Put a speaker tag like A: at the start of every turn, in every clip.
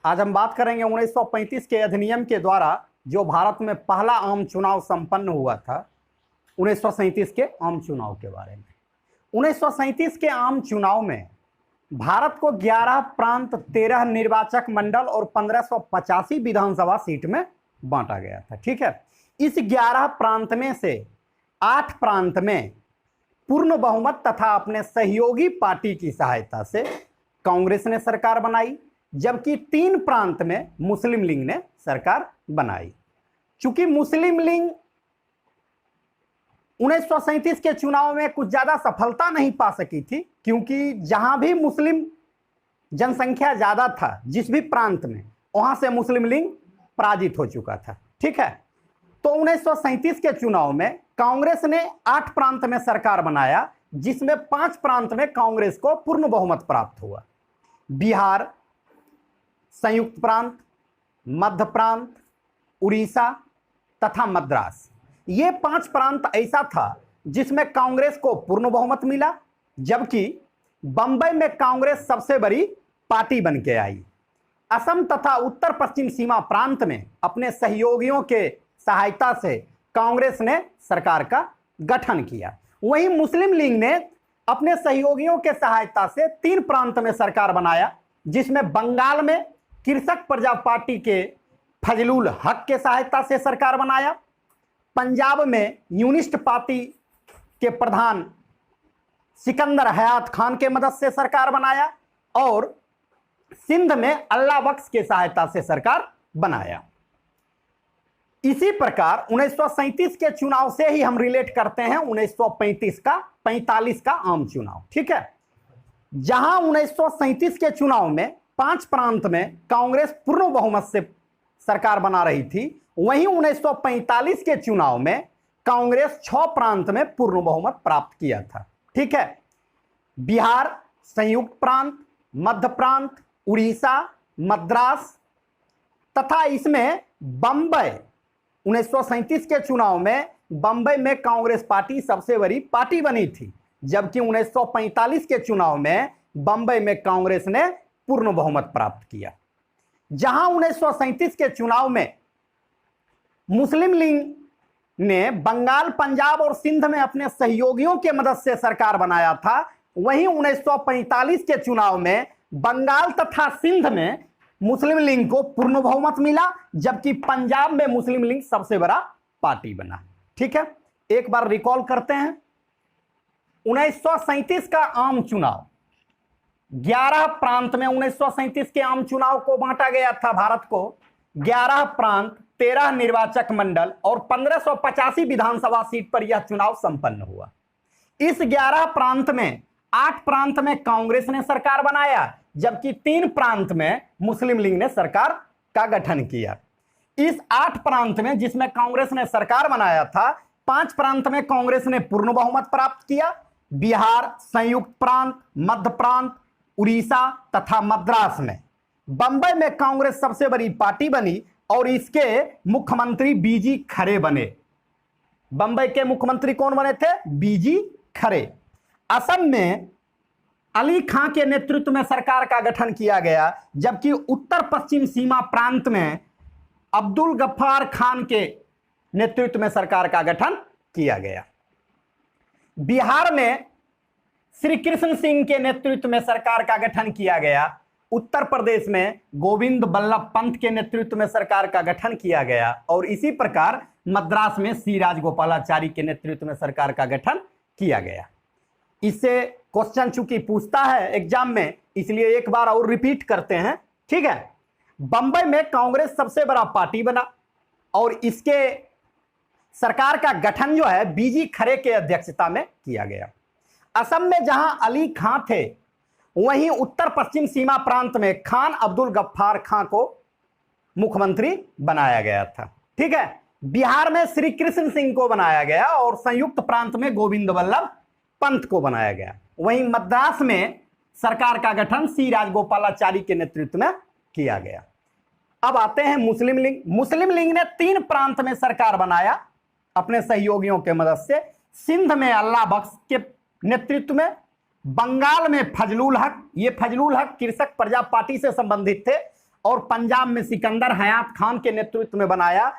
A: आज हम बात करेंगे 1935 के अधिनियम के द्वारा जो भारत में पहला आम चुनाव संपन्न हुआ था, 1937 के आम चुनाव के बारे में। 1937 के आम चुनाव में भारत को 11 प्रांत, 13 निर्वाचक मंडल और 1585 विधानसभा सीट में बांटा गया था। ठीक है, इस 11 प्रांत में से 8 प्रांत में पूर्ण बहुमत तथा अपने सहयोगी पार्टी की सहायता से कांग्रेस ने सरकार बनाई, जबकि 3 प्रांत में मुस्लिम लीग ने सरकार बनाई। चूंकि मुस्लिम लीग 1937 के चुनाव में कुछ ज्यादा सफलता नहीं पा सकी थी, क्योंकि जहां भी मुस्लिम जनसंख्या ज्यादा था, जिस भी प्रांत में, वहां से मुस्लिम लीग पराजित हो चुका था। ठीक है, तो 1937 के चुनाव में कांग्रेस ने 8 प्रांत में सरकार बनाया, जिसमें 5 प्रांत में कांग्रेस को पूर्ण बहुमत प्राप्त हुआ। बिहार, संयुक्त प्रांत, मध्य प्रांत, उड़ीसा तथा मद्रास, ये 5 प्रांत ऐसा था जिसमें कांग्रेस को पूर्ण बहुमत मिला, जबकि बंबई में कांग्रेस सबसे बड़ी पार्टी बन के आई। असम तथा उत्तर पश्चिम सीमा प्रांत में अपने सहयोगियों के सहायता से कांग्रेस ने सरकार का गठन किया। वहीं मुस्लिम लीग ने अपने सहयोगियों के सहायता से 3 प्रांत में सरकार बनाया, जिसमें बंगाल में कृषक प्रजा पार्टी के फजलुल हक के सहायता से सरकार बनाया, पंजाब में यूनिस्ट पार्टी के प्रधान सिकंदर हयात खान के मदद से सरकार बनाया, और सिंध में अल्लाह बख्श के सहायता से सरकार बनाया। इसी प्रकार 1937 के चुनाव से ही हम रिलेट करते हैं 1945 का आम चुनाव। ठीक है, जहां 1937 के चुनाव में 5 प्रांत में कांग्रेस पूर्ण बहुमत से सरकार बना रही थी, वहीं 1945 के चुनाव में कांग्रेस 6 प्रांत में पूर्ण बहुमत प्राप्त किया था। ठीक है, बिहार, संयुक्त प्रांत, मध्य प्रांत, उड़ीसा, मद्रास तथा इसमें बंबई, 1937 के चुनाव में बंबई में कांग्रेस पार्टी सबसे बड़ी पार्टी बनी थी, जबकि 1945 के चुनाव में बंबई में कांग्रेस ने पूर्ण बहुमत प्राप्त किया। जहां 1937 के चुनाव में मुस्लिम लीग ने बंगाल, पंजाब और सिंध में अपने सहयोगियों के मदद से सरकार बनाया था, वहीं 1945 के चुनाव में बंगाल तथा सिंध में मुस्लिम लीग को पूर्ण बहुमत मिला, जबकि पंजाब में मुस्लिम लीग सबसे बड़ा पार्टी बना। ठीक है, एक बार रिकॉल करते हैं। 1937 का आम चुनाव 11 प्रांत में 1937 के आम चुनाव को बांटा गया था। भारत को 11 प्रांत, 13 निर्वाचक मंडल और 1585 विधानसभा सीट पर यह चुनाव संपन्न हुआ। इस 11 प्रांत में 8 प्रांत में कांग्रेस ने सरकार बनाया, जबकि 3 प्रांत में मुस्लिम लीग ने सरकार का गठन किया। इस 8 प्रांत में जिसमें कांग्रेस ने सरकार बनाया था, 5 प्रांत में कांग्रेस ने पूर्ण बहुमत प्राप्त किया। बिहार, संयुक्त प्रांत, मध्य प्रांत, उड़ीसा तथा मद्रास में बंबई में कांग्रेस सबसे बड़ी पार्टी बनी और इसके मुख्यमंत्री बीजी खरे बने। बंबई के मुख्यमंत्री कौन बने थे? बीजी खरे। असम में अली खां के नेतृत्व में सरकार का गठन किया गया, जबकि उत्तर पश्चिम सीमा प्रांत में अब्दुल गफ्फार खान के नेतृत्व में सरकार का गठन किया गया। बिहार में श्री कृष्ण सिंह के नेतृत्व में सरकार का गठन किया गया। उत्तर प्रदेश में गोविंद बल्लभ पंत के नेतृत्व में सरकार का गठन किया गया, और इसी प्रकार मद्रास में सी राजगोपालाचारी के नेतृत्व में सरकार का गठन किया गया। इससे क्वेश्चन चूंकि पूछता है एग्जाम में, इसलिए एक बार और रिपीट करते हैं। ठीक है, बंबई में कांग्रेस सबसे बड़ा पार्टी बना और इसके सरकार का गठन जो है बीजी खरे के अध्यक्षता में किया गया। असम में जहां अली खां थे, वहीं उत्तर पश्चिम सीमा प्रांत में खान अब्दुल गफ्फार खां को मुख्यमंत्री बनाया गया था। ठीक है, बिहार में श्री कृष्ण सिंह को बनाया गया और संयुक्त प्रांत में गोविंद बल्लभ पंत को बनाया गया। वहीं मद्रास में सरकार का गठन सी राजगोपालाचारी के नेतृत्व में किया गया। अब आते हैं मुस्लिम लीग। मुस्लिम लीग ने 3 प्रांत में सरकार बनाया अपने सहयोगियों के मदद से। सिंध में अल्लाह बख्श के नेतृत्व में, बंगाल में फजलुल हक, ये फजलुल हक कृषक प्रजा पार्टी से संबंधित थे, और पंजाब में सिकंदर हयात खान के नेतृत्व में बनाया।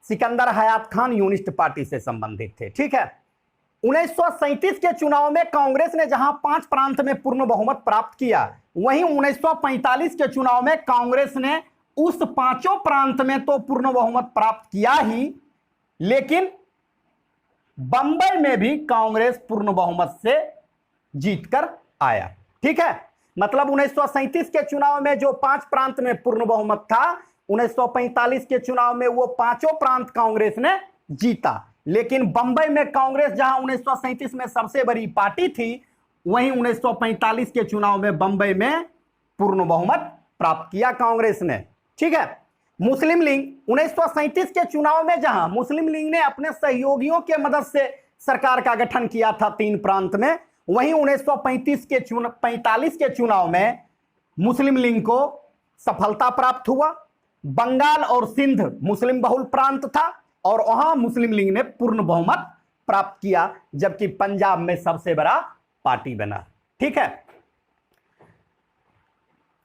A: सिकंदर हयात खान यूनिस्ट पार्टी से संबंधित थे। ठीक है, 1937 के चुनाव में कांग्रेस ने जहां 5 प्रांत में पूर्ण बहुमत प्राप्त किया, वहीं 1945 के चुनाव में कांग्रेस ने उस 5 प्रांत में तो पूर्ण बहुमत प्राप्त किया ही, लेकिन बंबई में भी कांग्रेस पूर्ण बहुमत से जीतकर आया। ठीक है, मतलब 1937 के चुनाव में जो 5 प्रांत में पूर्ण बहुमत था, 1945 के चुनाव में वो 5 प्रांत कांग्रेस ने जीता। लेकिन बंबई में कांग्रेस जहां 1937 में सबसे बड़ी पार्टी थी, वहीं 1945 के चुनाव में बंबई में पूर्ण बहुमत प्राप्त किया कांग्रेस ने। ठीक है, मुस्लिम लीग 1937 के चुनाव में जहां मुस्लिम लीग ने अपने सहयोगियों के मदद से सरकार का गठन किया था 3 प्रांत में, वहीं 1945 के चुनाव में मुस्लिम लीग को सफलता प्राप्त हुआ। बंगाल और सिंध मुस्लिम बहुल प्रांत था और वहां मुस्लिम लीग ने पूर्ण बहुमत प्राप्त किया, जबकि पंजाब में सबसे बड़ा पार्टी बना। ठीक है,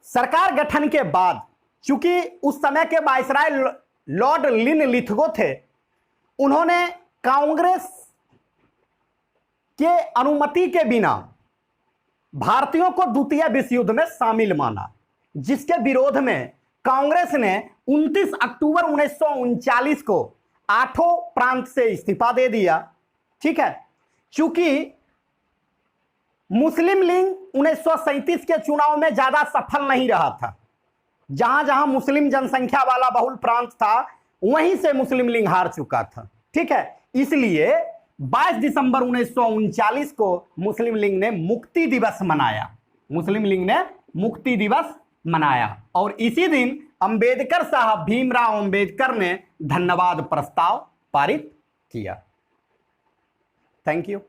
A: सरकार गठन के बाद चूंकि उस समय के वायसराय लॉर्ड लिनलिथगो थे, उन्होंने कांग्रेस के अनुमति के बिना भारतीयों को द्वितीय विश्व युद्ध में शामिल माना, जिसके विरोध में कांग्रेस ने 29 अक्टूबर 1939 को 8 प्रांत से इस्तीफा दे दिया। ठीक है, चूंकि मुस्लिम लीग 1937 के चुनाव में ज्यादा सफल नहीं रहा था, जहां जहां मुस्लिम जनसंख्या वाला बहुल प्रांत था, वहीं से मुस्लिम लीग हार चुका था। ठीक है, इसलिए 22 दिसंबर 1939 को मुस्लिम लीग ने मुक्ति दिवस मनाया। मुस्लिम लीग ने मुक्ति दिवस मनाया और इसी दिन अंबेडकर साहब, भीमराव अंबेडकर ने धन्यवाद प्रस्ताव पारित किया। Thank you.